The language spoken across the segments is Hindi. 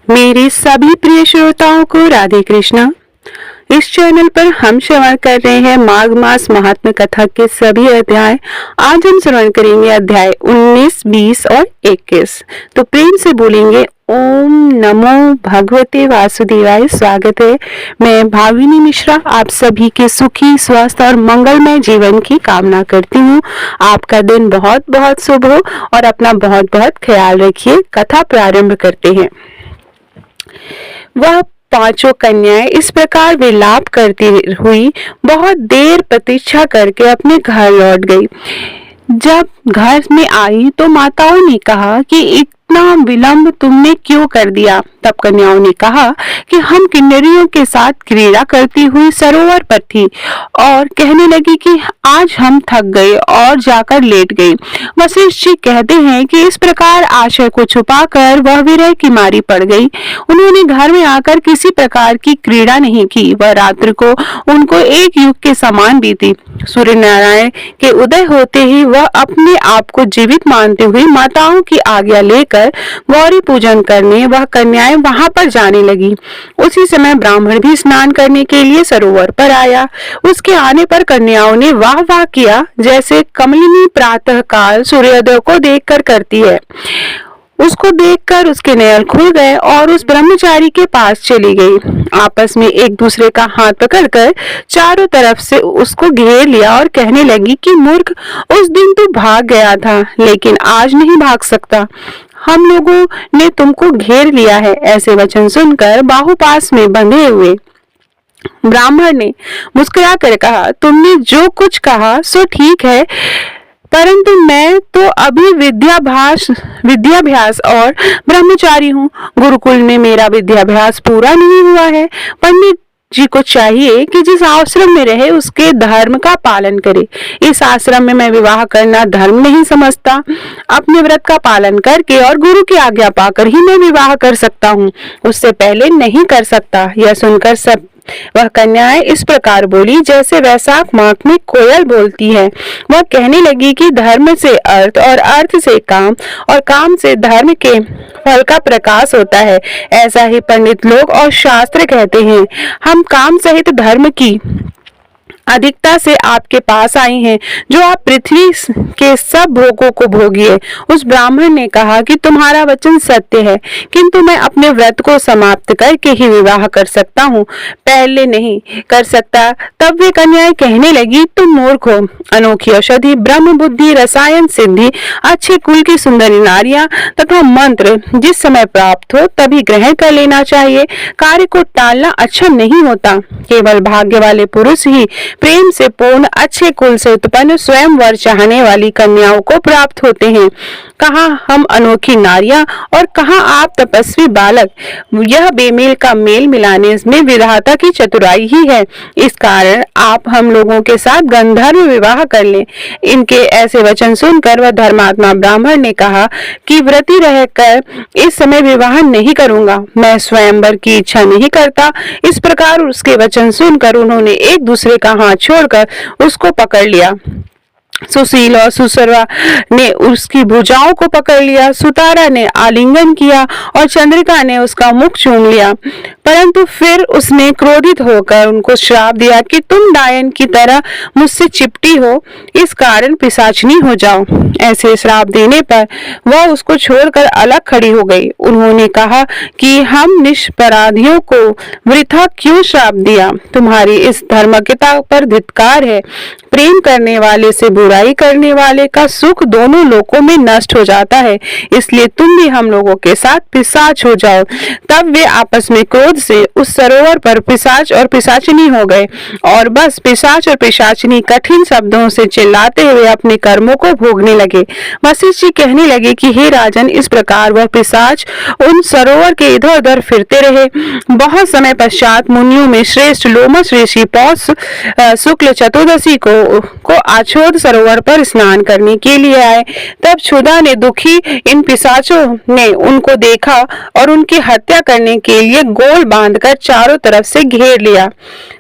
मेरे सभी प्रिय श्रोताओं को राधे कृष्णा। इस चैनल पर हम श्रवण कर रहे हैं माघ मास महात्म्य कथा के सभी अध्याय। आज हम श्रवण करेंगे अध्याय 19, 20 और 21। तो प्रेम से बोलेंगे ओम नमो भगवते वासुदेवाय। स्वागत है, मैं भाविनी मिश्रा आप सभी के सुखी, स्वस्थ और मंगलमय जीवन की कामना करती हूँ। आपका दिन बहुत बहुत शुभ हो और अपना बहुत बहुत ख्याल रखिए। कथा प्रारंभ करते हैं। वह पांचों कन्याएं इस प्रकार विलाप करती हुई बहुत देर प्रतीक्षा करके अपने घर लौट गई। जब घर में आई तो माताओं ने कहा कि इतना विलंब तुमने क्यों कर दिया। तब कन्याओं ने कहा कि हम किन्नरियों के साथ क्रीड़ा करती हुई सरोवर पर थी और कहने लगी कि आज हम थक गए और जाकर लेट गई। वशिष्ठ जी कहते हैं कि इस प्रकार आशय को छुपाकर वह विरह की मारी पड़ गई। उन्होंने घर में आकर किसी प्रकार की क्रीड़ा नहीं की। वह रात्रि को उनको एक युग के समान बीती। सूर्य नारायण के उदय होते ही वह अपने आप को जीवित मानते हुए माताओं की आज्ञा लेकर गौरी पूजन करने वह कन्याएं वहां पर जाने लगी। उसी समय ब्राह्मण भी स्नान करने के लिए सरोवर पर आया। उसके आने पर कन्याओं ने वाह वाह किया, जैसे कमलिनी प्रातः काल सूर्योदय को देखकर करती है। उसको देखकर उसके नयन खुल गए और उस ब्रह्मचारी के पास चली गई। आपस में एक दूसरे का हाथ पकड़कर चारों तरफ से उसको घेर लिया और कहने लगी कि मूर्ख, उस दिन तू भाग गया था लेकिन आज नहीं भाग सकता। हम लोगों ने तुमको घेर लिया है। ऐसे वचन सुनकर बाहुपास में बंधे हुए ब्राह्मण ने मुस्कुरा कर कहा, तुमने जो कुछ कहा सो ठीक है, परंतु मैं तो अभी विद्याभ्यास और ब्रह्मचारी हूँ। गुरुकुल में मेरा विद्याभ्यास पूरा नहीं हुआ है। पंडित जी को चाहिए कि जिस आश्रम में रहे उसके धर्म का पालन करे। इस आश्रम में मैं विवाह करना धर्म नहीं समझता। अपने व्रत का पालन करके और गुरु की आज्ञा पाकर ही मैं विवाह कर सकता हूँ, उससे पहले नहीं कर सकता। यह सुनकर सब वह कन्याएं इस प्रकार बोली जैसे वैशाख माह में कोयल बोलती है। वह कहने लगी कि धर्म से अर्थ और अर्थ से काम और काम से धर्म के फल का प्रकाश होता है। ऐसा ही पंडित लोग और शास्त्र कहते हैं। हम काम सहित धर्म की अधिकता से आपके पास आई हैं, जो आप पृथ्वी के सब भोगों को भोगिए। उस ब्राह्मण ने कहा कि तुम्हारा वचन सत्य है, किंतु मैं अपने व्रत को समाप्त करके ही विवाह कर सकता हूँ, पहले नहीं कर सकता। तब वे कन्याएं कहने लगी, तुम मूर्ख हो। अनोखी औषधि, ब्रह्म बुद्धि, रसायन सिद्धि, अच्छे कुल की सुंदरी नारियां तथा मंत्र जिस समय प्राप्त हो तभी ग्रहण कर लेना चाहिए। कार्य को टालना अच्छा नहीं होता। केवल भाग्य वाले पुरुष ही प्रेम से पूर्ण अच्छे कुल से उत्पन्न स्वयंवर चाहने वाली कन्याओं को प्राप्त होते हैं। कहाँ हम अनोखी नारियां और कहाँ आप तपस्वी बालक। यह बेमेल का मेल मिलाने में विधाता की चतुराई ही है। इस कारण आप हम लोगों के साथ गंधर्व विवाह कर लें। इनके ऐसे वचन सुनकर वह धर्मात्मा ब्राह्मण ने कहा कि व्रती रहकर इस समय विवाह नहीं करूंगा, मैं स्वयंवर की इच्छा नहीं करता। इस प्रकार उसके वचन सुनकर उन्होंने एक दूसरे का हाथ छोड़कर उसको पकड़ लिया। सुशील और सुसरवा ने उसकी भुजाओं को पकड़ लिया। सुतारा ने आलिंगन किया और चंद्रिका ने उसका मुख चूम लिया। परंतु फिर उसने क्रोधित होकर उनको श्राप दिया कि तुम डायन की तरह मुझसे चिपटी हो, इस कारण पिशाचनी हो जाओ। ऐसे श्राप देने पर वह उसको छोड़कर अलग खड़ी हो गई। उन्होंने कहा कि हम निष्पराधियों को वृथा क्यों श्राप दिया। तुम्हारी इस धर्मज्ञता पर धिक्कार है। प्रेम करने वाले से बुराई करने वाले का सुख दोनों लोकों में नष्ट हो जाता है, इसलिए तुम भी हम लोगों के साथ पिशाच हो जाओ। तब वे आपस में क्रोध से उस सरोवर पर पिशाच और पिशाचिनी हो गए और बस पिशाच और पिशाचिनी कठिन शब्दों से चिल्लाते हुए अपने कर्मों को भोगने लगे। वशिष्ठ जी कहने लगे कि हे राजन, इस प्रकार वह पिशाच उन सरोवर के इधर उधर फिरते रहे। बहुत समय पश्चात मुनियों में श्रेष्ठ लोमस ऋषि पौष शुक्ल चतुर्दशी को आछोद सरोवर पर स्नान करने के लिए आए। तब क्षुधा ने दुखी इन पिशाचों ने उनको देखा और उनकी हत्या करने के लिए गोल बांधकर चारों तरफ से घेर लिया।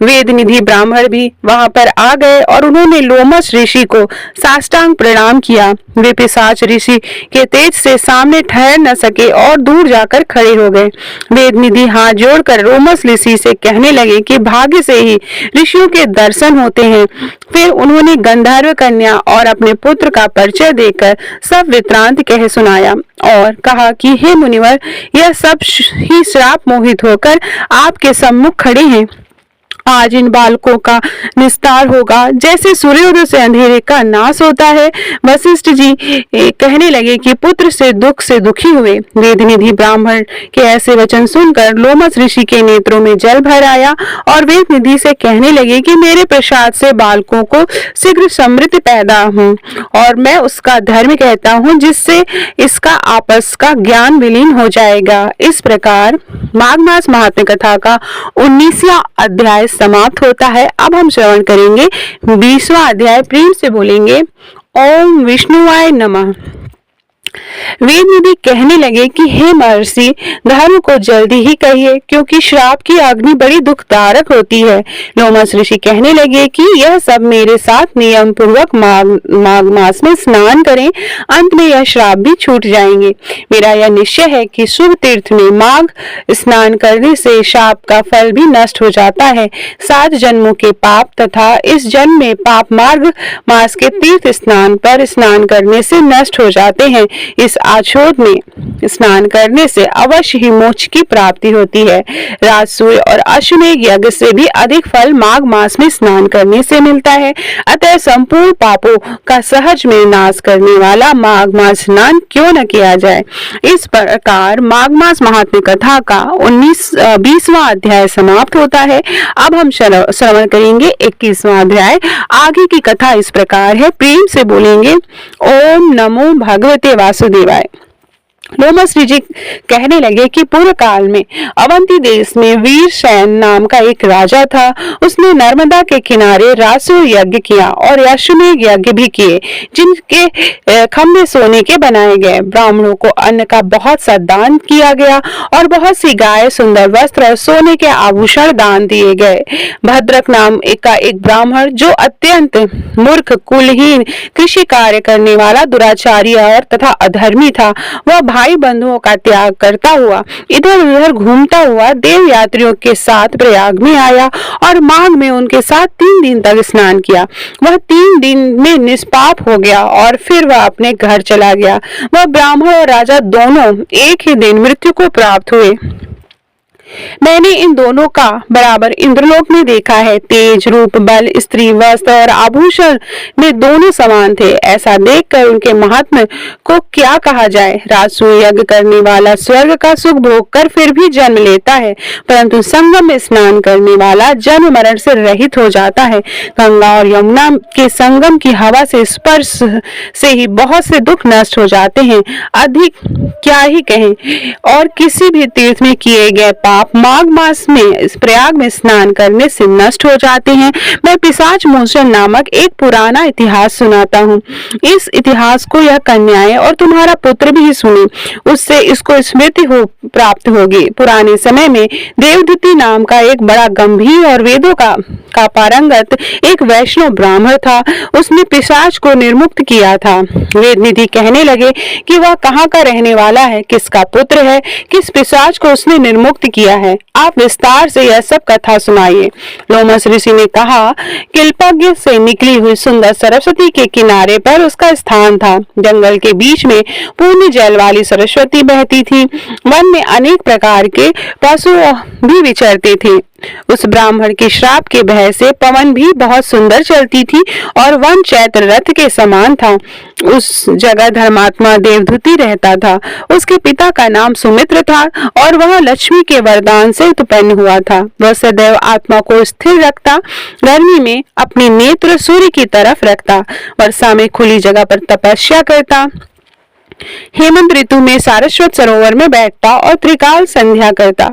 वेदनिधि ब्राह्मण भी वहां पर आ गए और उन्होंने लोमस ऋषि को साष्टांग प्रणाम किया। वे पिशाच ऋषि के तेज से सामने ठहर न सके और दूर जाकर खड़े हो गए। वेदनिधि हाथ जोड़कर लोमस ऋषि से कहने लगे कि भाग्य से ही ऋषियों के दर्शन होते हैं। फिर उन्होंने गंधर्व कन्या और अपने पुत्र का परिचय देकर सब वृत्तांत कह सुनाया और कहा कि हे मुनिवर, यह सब ही श्राप मोहित होकर आपके सम्मुख खड़े हैं। आज इन बालकों का निस्तार होगा जैसे सूर्योदय से अंधेरे का नाश होता है। वशिष्ठ जी कहने लगे कि पुत्र से दुखी हुए। वेदनिधि ब्राह्मण के ऐसे वचन सुनकर लोमस ऋषि के नेत्रों में जल भर आया और वेदनिधि से कहने लगे कि मेरे प्रसाद से बालकों को शीघ्र समृद्धि पैदा हो और मैं उसका धर्म कहता हूँ जिससे इसका आपस का ज्ञान विलीन हो जाएगा। इस प्रकार माघ मास महात्म्य कथा का 19वां अध्याय समाप्त होता है। अब हम श्रवण करेंगे 20वां अध्याय। प्रेम से बोलेंगे ओम विष्णुवाय नमः। वेदनिधि कहने लगे कि हे महर्षि, धर्म को जल्दी ही कहिए क्योंकि श्राप की अग्नि बड़ी दुखदायक होती है। लोमस ऋषि कहने लगे कि यह सब मेरे साथ नियम पूर्वक माघ मास में स्नान करें, अंत में यह श्राप भी छूट जाएंगे। मेरा यह निश्चय है कि शुभ तीर्थ में माघ स्नान करने से शाप का फल भी नष्ट हो जाता है। 7 जन्मों के पाप तथा इस जन्म में पाप माघ मास के तीर्थ स्नान पर स्नान करने से नष्ट हो जाते हैं। इस आछोद में स्नान करने से अवश्य ही मोक्ष की प्राप्ति होती है। राजसूय और अश्वमेध यज्ञ से भी अधिक फल माघ मास में स्नान करने से मिलता है। अतः संपूर्ण पापों का सहज में नाश करने वाला माघ मास स्नान क्यों न किया जाए। इस प्रकार माघ मास महात्म्य कथा का 20वां अध्याय समाप्त होता है। अब हम श्रवण करेंगे 21वां अध्याय। आगे की कथा इस प्रकार है। प्रेम से बोलेंगे ओम नमो भगवते वासुदेवाय। लोमस ऋषि कहने लगे कि पूर्व काल में अवंती देश में वीरसेन नाम का एक राजा था। उसने नर्मदा के किनारे रासुर यज्ञ किया और अश्वमेध यज्ञ भी किए, जिनके खम्भे सोने के बनाए गए। ब्राह्मणों को अन्न का बहुत सा दान किया गया और बहुत सी गाय, सुंदर वस्त्र और सोने के आभूषण दान दिए गए। भद्रक नाम का एक ब्राह्मण, जो अत्यंत मूर्ख, कुलहीन, कृषि कार्य करने वाला, दुराचारी और तथा अधर्मी था, वह भाई बंधुओं का त्याग करता हुआ इधर उधर घूमता हुआ देव यात्रियों के साथ प्रयाग में आया और माघ में उनके साथ 3 दिन तक स्नान किया। वह 3 दिन में निष्पाप हो गया और फिर वह अपने घर चला गया। वह ब्राह्मण और राजा दोनों एक ही दिन मृत्यु को प्राप्त हुए। मैंने इन दोनों का बराबर इंद्रलोक में देखा है। तेज, रूप, बल, स्त्री, वस्त्र और आभूषण में दोनों समान थे। ऐसा देखकर उनके महात्म्य को क्या कहा जाए। राजसूय यज्ञ करने वाला स्वर्ग का सुख भोग कर फिर भी जन्म लेता है, परंतु संगम में स्नान करने वाला जन्म मरण से रहित हो जाता है। गंगा और यमुना के संगम की हवा से स्पर्श से ही बहुत से दुख नष्ट हो जाते हैं। अधिक क्या ही कहें। और किसी भी तीर्थ में किए गए पाप माघ मास में इस प्रयाग में स्नान करने से नष्ट हो जाते हैं। मैं पिशाच मोचन नामक एक पुराना इतिहास सुनाता हूँ। इस इतिहास को यह कन्याएं और तुम्हारा पुत्र भी सुने, उससे इसको स्मृति प्राप्त होगी। पुराने समय में देवदूति नाम का एक बड़ा गंभीर और वेदों का पारंगत एक वैष्णव ब्राह्मण था। उसने पिशाच को निर्मुक्त किया था। वेदनिधि कहने लगे कि वह कहाँ का रहने वाला है, किसका पुत्र है, किस पिशाच को उसने निर्मुक्त किया है। आप विस्तार से यह सब कथा सुनाइए। लोमस ऋषि ने कहा, किल्पज्ञ से निकली हुई सुंदर सरस्वती के किनारे पर उसका स्थान था। जंगल के बीच में पूर्ण जल वाली सरस्वती बहती थी। वन में अनेक प्रकार के पशु भी विचरते थे। उस ब्राह्मण के श्राप के भय से पवन भी बहुत सुंदर चलती थी और वन चैत्र रथ के समान था। उस जगह धर्मात्मा देवदूति रहता था। उसके पिता का नाम सुमित्र था और वह लक्ष्मी के वरदान से उत्पन्न हुआ था। वह सदैव आत्मा को स्थिर रखता, गर्मी में अपने नेत्र सूर्य की तरफ रखता, वर्षा में खुली जगह पर तपस्या करता, हेमंत ऋतु में सारस्वत सरोवर में बैठता और त्रिकाल संध्या करता।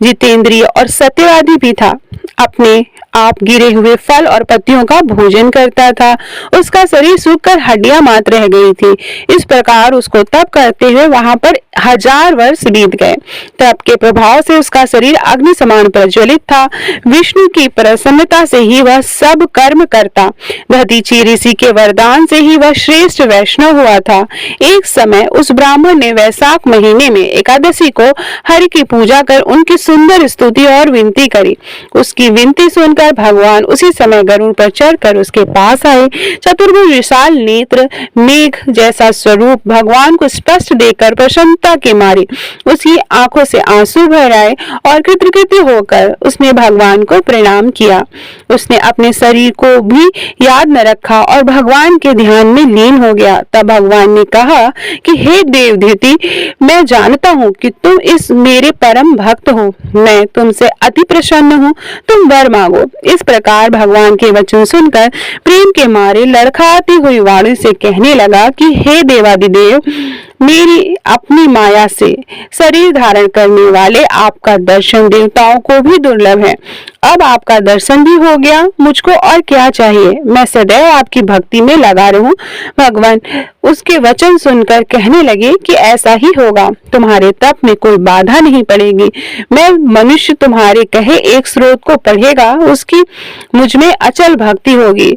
जितेंद्रिय और सत्यवादी भी था। अपने आप गिरे हुए फल और पत्तियों का भोजन करता था। उसका शरीर सूखकर हड्डियां मात्र रह गई थी। इस प्रकार उसको तप करते हुए वहां पर 1000 वर्ष बीत गए। तप के प्रभाव से उसका शरीर अग्नि समान प्रज्वलित था। विष्णु की प्रसन्नता से ही वह सब कर्म करता। दधीचि ऋषि के वरदान से ही वह श्रेष्ठ वैष्णव हुआ था। एक समय उस ब्राह्मण ने वैशाख महीने में एकादशी को हरि की पूजा कर उनकी सुंदर स्तुति और विनती करी। उसकी विनती सुनकर भगवान उसी समय गरुड़ पर चढ़कर उसके पास आए। चतुर्भुज विशाल नेत्र, मेघ जैसा स्वरूप भगवान को स्पष्ट देखकर प्रसन्नता के मारे उसकी आंखों से आंसू भर आए और कृतकृत्य होकर उसने भगवान को प्रणाम किया। उसने अपने शरीर को भी याद न रखा और भगवान के ध्यान में लीन हो गया। तब भगवान ने कहा कि हे देवधृति, मैं जानता हूँ कि तुम इस मेरे परम भक्त हो। मैं तुमसे अति प्रसन्न हूँ, तुम वर मांगो। इस प्रकार भगवान के वचन सुनकर प्रेम के मारे लड़खड़ाती हुई वाणी से कहने लगा कि हे देवादिदेव, मेरी अपनी माया से शरीर धारण करने वाले आपका दर्शन देवताओं को भी दुर्लभ है। अब आपका दर्शन भी हो गया, मुझको और क्या चाहिए। मैं सदैव आपकी भक्ति में लगा रहूं। भगवान उसके वचन सुनकर कहने लगे कि ऐसा ही होगा, तुम्हारे तप में कोई बाधा नहीं पड़ेगी। मैं मनुष्य तुम्हारे कहे एक स्रोत को पढ़ेगा, उसकी मुझ में अचल भक्ति होगी।